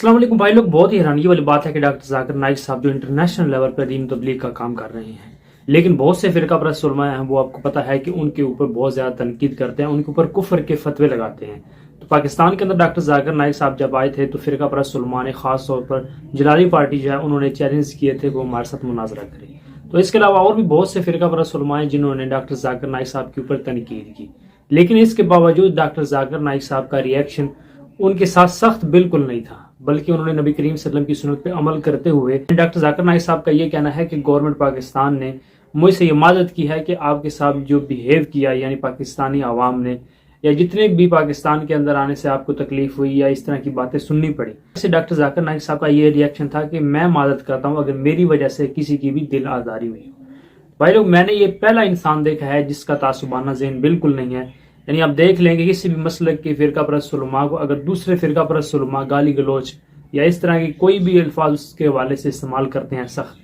अस्सलाम वालेकुम भाई लोग, बहुत ही हैरानी वाली बात है कि डॉक्टर जाकिर नाइक साहब जो इंटरनेशनल लेवल पर दीन तबलीग का काम कर रहे हैं, लेकिन बहुत से फिरका परस्त उलमा हैं वो आपको पता है कि उनके ऊपर बहुत ज़्यादा तनकीद करते हैं, उनके ऊपर कुफर के फतवे लगाते हैं। तो पाकिस्तान के अंदर डॉक्टर जाकिर नाइक साहब जब आए थे तो फिरका परस्त उलमा ने खास तौर पर जलाली पार्टी जो है उन्होंने चैलेंज किए थे कि वो हमारे साथ मुनाजरा करें। तो इसके अलावा और भी बहुत से फिरका परस्त उलमा हैं जिन्होंने डॉक्टर जाकिर नाइक साहब के ऊपर तनकीद की, लेकिन इसके बावजूद डॉक्टर जाकिर नाइक साहब का रिएक्शन उनके साथ सख्त बिल्कुल नहीं था, बल्कि उन्होंने नबी करीम सल्लल्लाहु अलैहि वसल्लम की सुन्नत पे अमल करते हुए डॉक्टर जाकिर नाइक साहब का ये कहना है कि गवर्नमेंट पाकिस्तान ने मुझसे ये मादद की है कि आपके साथ जो बिहेव किया, यानी पाकिस्तानी आवाम ने या जितने भी पाकिस्तान के अंदर आने से आपको तकलीफ हुई या इस तरह की बातें सुननी पड़ी। ऐसे डॉक्टर जाकिर नाइक साहब का ये रिएक्शन था कि मैं मदद करता हूँ अगर मेरी वजह से किसी की भी दिल आज़ारी हुई हो। भाई लोग, मैंने ये पहला इंसान देखा है जिसका तासुबाना ज़हन बिल्कुल नहीं है। यानी आप देख लेंगे किसी भी मसलक के फिरका परस्त उलमा को अगर दूसरे फिरका परस्त उलमा गाली गलोच या इस तरह की कोई भी अल्फाज उसके हवाले से इस्तेमाल करते हैं सख्त,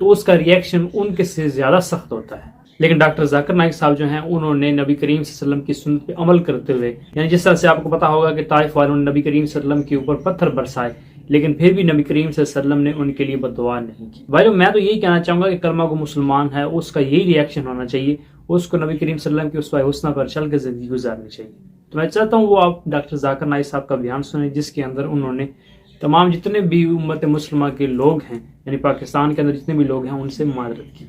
तो उसका रिएक्शन उनके से ज़्यादा सख्त होता है। लेकिन डॉक्टर जाकिर नाइक साहब जो हैं उन्होंने नबी करीम सल्लल्लाहु अलैहि वसल्लम की सुन्नत पे अमल करते हुए, यानी जिस तरह से आपको पता होगा कि ताइफ वालों ने नबी करीम सल्लल्लाहु अलैहि वसल्लम के ऊपर पत्थर बरसाए, लेकिन फिर भी नबी करीम सल्लल्लाहु अलैहि वसल्लम ने उनके लिए बद्दुआ नहीं की। भाई मैं तो यही कहना चाहूँगा कि कलमा को मुसलमान है उसका यही रिएक्शन होना चाहिए, उसको नबी करीम सल्लल्लाहु अलैहि वसल्लम की उसवा हुस्ना पर चल के ज़िंदगी गुजारनी चाहिए। तो मैं चाहता हूँ वो आप डॉक्टर जाकिर नाइक साहब का बयान सुने, जिसके अंदर उन्होंने तमाम जितने भी उम्मत मुस्लिमा के लोग हैं, यानी पाकिस्तान के अंदर जितने भी लोग हैं, उनसे मादरत की।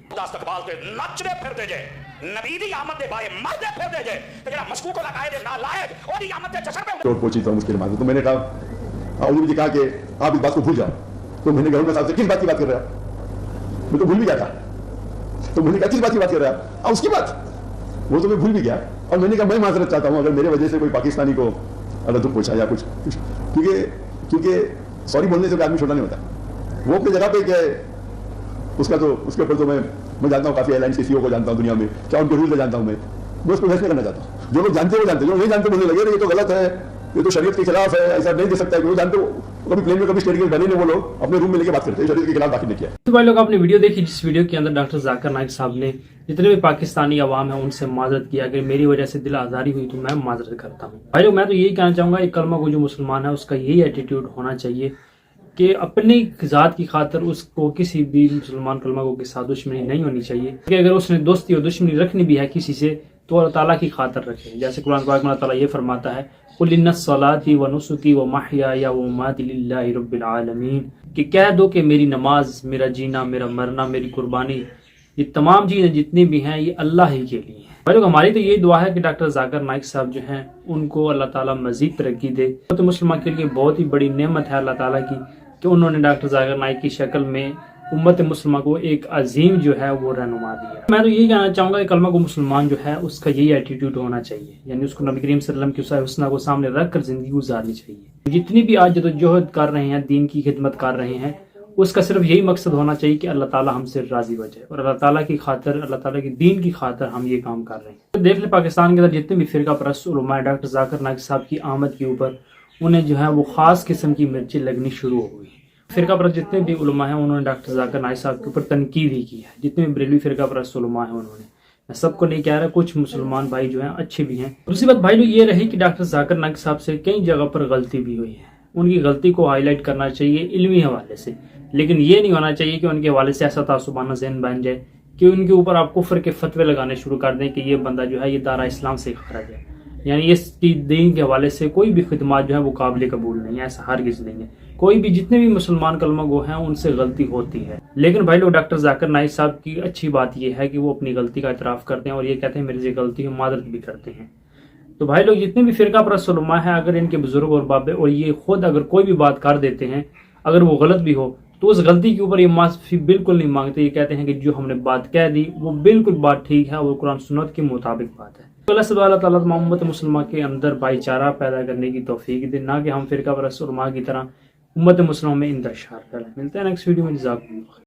चोट पहुंची तो मुश्किल बात है। तो मैंने कहा मुझे कहा कि आप इस बात को भूल जाओ। तो मैंने गवर्नर साहब से किस बात की बात कर रहे हो? मैं तो भूल भी गया था। तो मैंने कहा किस बात की बात कर रहे हैं आप? उसकी बात वो तो मैं भूल भी गया। और मैंने कहा मैं माजरत चाहता हूँ अगर मेरे वजह से कोई पाकिस्तानी को अगर दुख पहुंचा या कुछ, क्योंकि सॉरी बोलने से कोई आदमी छोटा नहीं होता। वो अपनी जगह पे क्या उसका तो उसके ऊपर तो मैं जानता हूँ, काफी एयरलाइंस के सीईओ को जानता हूँ दुनिया में, क्या उनके रूल जानता हूँ मैं उसको बहस नहीं करना चाहता हूँ। जो लोग जानते हैं वो जानते हैं, जो नहीं जानते बोलने लगे ये तो गलत है, ये तो शरीयत के खिलाफ है, ऐसा नहीं दे सकता है। वो जानते हो कभी प्लेन में कभी स्टेट के बने नहीं, वो लोग अपने रूम में लेके बात करते हैं, शरीयत के खिलाफ दाखिल नहीं किया। तो भाई लोग आपने वीडियो देखी जिस वीडियो के अंदर डॉक्टर जाकिर नाइक साहब ने जितने भी पाकिस्तानी अवाम है उनसे माजरत किया, अगर मेरी वजह से दिल आज़ारी हुई तो मैं माजरत करता हूँ। भाई लोग मैं तो यही कहना चाहूँगा एक कलमा को जो मुसलमान है उसका यही एटीट्यूड होना चाहिए कि अपनी ज़ात की खातर उसको किसी भी मुसलमान कलमा को के साथ दुश्मनी नहीं होनी चाहिए, कि अगर उसने दोस्ती और दुश्मनी रखनी भी है किसी से तो अल्लाह ताला की खातर रखे। जैसे कुरान पाक में अल्लाह ताला ये फरमाता है कुल इन्ना सलाती व नुसुकी व महयाया व ममाती लिल्लाहि रब्बिल आलमीन, कि कह दो कि मेरी नमाज, मेरा जीना, मेरा मरना, मेरी कुर्बानी, ये तमाम चीज़ें जितनी भी हैं ये अल्लाह ही के लिए हैं। भाई लोग हमारी तो यही दुआ है कि डॉक्टर जाकिर नाइक साहब जो हैं उनको अल्लाह ताला मजीद तरक्की दे। तो मुसलमान के लिए बहुत ही बड़ी नेमत है अल्लाह ताला की कि उन्होंने डॉक्टर जाकिर नाइक की शक्ल में उम्मत मुस्लिमा को एक अजीम जो है वो रहनुमा दिया। मैं तो यही कहना चाहूँगा कि कलमा को मुसलमान जो है उसका यही एटीट्यूड होना चाहिए, यानी उसको नबी करीम सल्लल्लाहु अलैहि वसल्लम की हुस्ना को सामने रख कर जिंदगी गुजारनी चाहिए। जितनी भी आज जदोजहद कर रहे हैं, दीन की खिदमत कर रहे हैं, उसका सिर्फ यही मकसद होना चाहिए कि अल्लाह ताला हमसे राजी हो जाए और अल्लाह ताला की खातर, अल्लाह ताला की दीन की खातर हम ये काम कर रहे हैं। तो देख ले पाकिस्तान के अंदर जितने भी फिरका परस्त उलमा है, डॉक्टर जाकिर नाइक साहब की आमद के ऊपर उन्हें जो है वो खास किस्म की मिर्ची लगनी शुरू हो गई। फिरका परस्त जितने भी उलमा हैं उन्होंने डॉक्टर जाकिर नाइक साहब के ऊपर तनकीद ही की है। जितने भी बरेलवी फिरका परस्त उलमा हैं उन्होंने, मैं सबको नहीं कह रहा, कुछ मुसलमान भाई जो हैं अच्छे भी हैं। दूसरी बात भाई लोग ये रही कि डॉक्टर जाकिर नाइक साहब से कई जगह पर गलती भी हुई है, उनकी गलती को हाईलाइट करना चाहिए इल्मी हवाले से, लेकिन ये नहीं होना चाहिए कि उनके हवाले से ऐसा तासुबाना ज़हन बन जाए कि उनके ऊपर आप कुफर के फतवे लगाने शुरू कर दें कि ये बंदा जो है ये दारा इस्लाम से खरज है, यानी इसकी दीन के हवाले से कोई भी खिदमत जो है वो काबिल कबूल नहीं है। ऐसा हरगिज़ नहीं है। कोई भी जितने भी मुसलमान कलमा गो हैं उनसे गलती होती है, लेकिन भाई लोग डॉक्टर जाकिर नाइक साहब की अच्छी बात यह है कि वो अपनी गलती का इतराफ़ करते हैं और ये कहते हैं मेरी से गलती है, मादरत भी करते हैं। तो भाई लोग जितने भी फिरका परस्त उलमा है, अगर इनके बुजुर्ग और बाबे और ये खुद अगर कोई भी बात कर देते हैं, अगर वो गलत भी हो तो उस गलती के ऊपर ये माफ़ी बिल्कुल नहीं मांगते। ये कहते हैं कि जो हमने बात कह दी वो बिल्कुल बात ठीक है, वो कुरान सुन्नत के मुताबिक बात है। तो अल्लाह सुब्हानहू व तआला तमाम उम्मत मुस्लिमा के अंदर भाईचारा पैदा करने की तौफीक दे, ना कि हम फिरका परस्त उलमा की तरह उम्मत मुस्लिमा में इंतशार करें। मिलते हैं नेक्स्ट वीडियो में। जज़ाकुमुल्लाह।